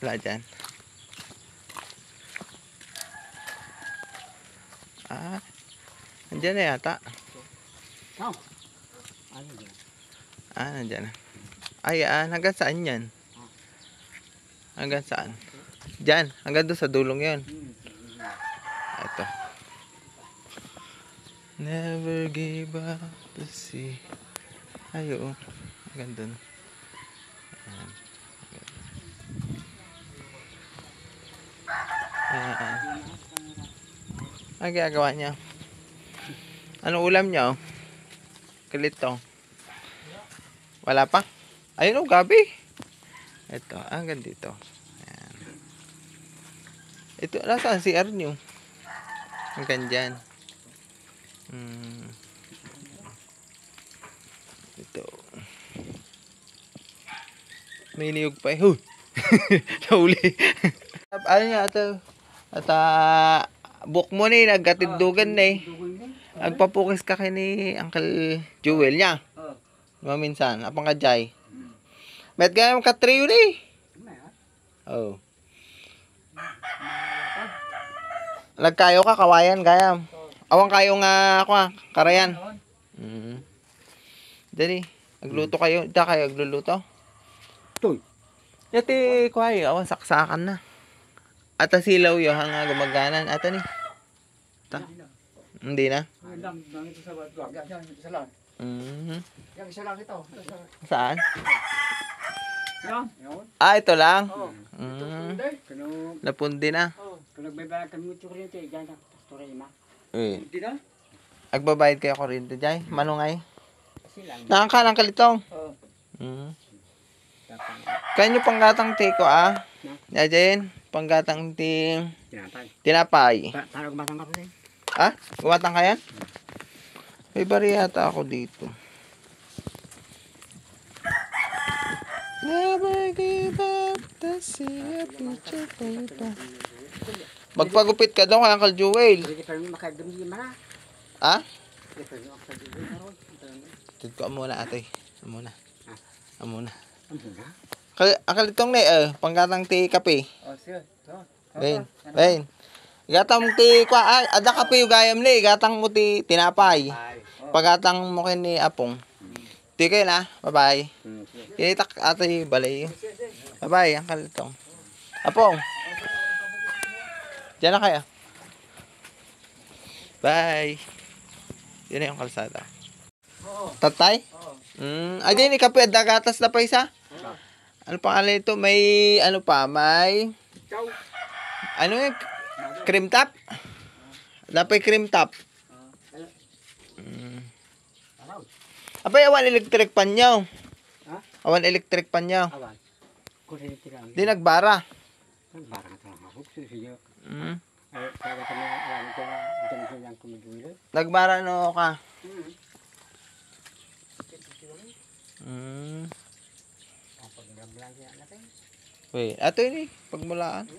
Wala dyan. Nandiyan na yata. Nandiyan na. Hanggang saan yan? Hanggang saan? Diyan, hanggang doon sa dulong yon. Ito. Never give up to see. Ayo, hanggang doon. Ang ginagawa niya. Anong ulam niya? Kalito. Wala pa? Ayun gabi. Ito, hanggang dito. Ayan. Ito, nasaan si Arnyo? Hanggang dyan. Ito. May niyog pa eh. Huy! Nauli. Ano niya ito? At book mo na nagkatindugan na eh. Agpapukis ka kay ni Uncle Jewel niya. Minsan, apang kajay. Met gayam katriyo ni. Oh. Nagkayo ka kawayan gayam. Awang kayo nga ako karayan. Dali, agluto kayo. Da kayo agluluto. Toy. Yati kuhay, awan saksakan na. Ata silaw yo hanga gumaganan ata ni. Ta. Hindi na. Yang isa lang ito. Saan? Yan. Ito lang. Kano Napundi na. kano nagbayad kami mo kuryente diyan na story ma. Hindi na? Agbabayad kayo kuryente jay, manungay. Sila. Nakakalang kalitong. Kanyo panggatang tiko Yajayin, panggatang tinapay. Para gumatang ka rin. Gumatang ka yan? May bari yata ako dito. Never give up the sea future paper. Magpagupit ka daw kay Uncle Jewel. Hindi pa rin makadumi ma. Tito muna ate. Muna. Muna. Muna. Akal itong na panggatang ti kape. Sige. Ben. Gatang ti ada kape yung gayam ni, gatang mo ti tinapay. Pagatang mo kin ni Apong. Ti kayo na. Bye-bye. Kinitak ate balay. Bye-bye, Uncle itong. Apong. Diyan na kaya. Bye. Yun na yung kalsada. Tatay? Ajay ni kape dagatas na pa isa. Ano pangalan ito? May ano pa? May ano yung cream top? Dapat cream top. Apay awan electric pan nyo. Awan electric pan nyo. Awan. Kuryente lang. Di nagbara. Nagbara ka lang ako. Sige. Ay, sabi kami alam ko na dyan lang kumidwilo. Nagbara no ka? Wait, ato yun pagmulaan.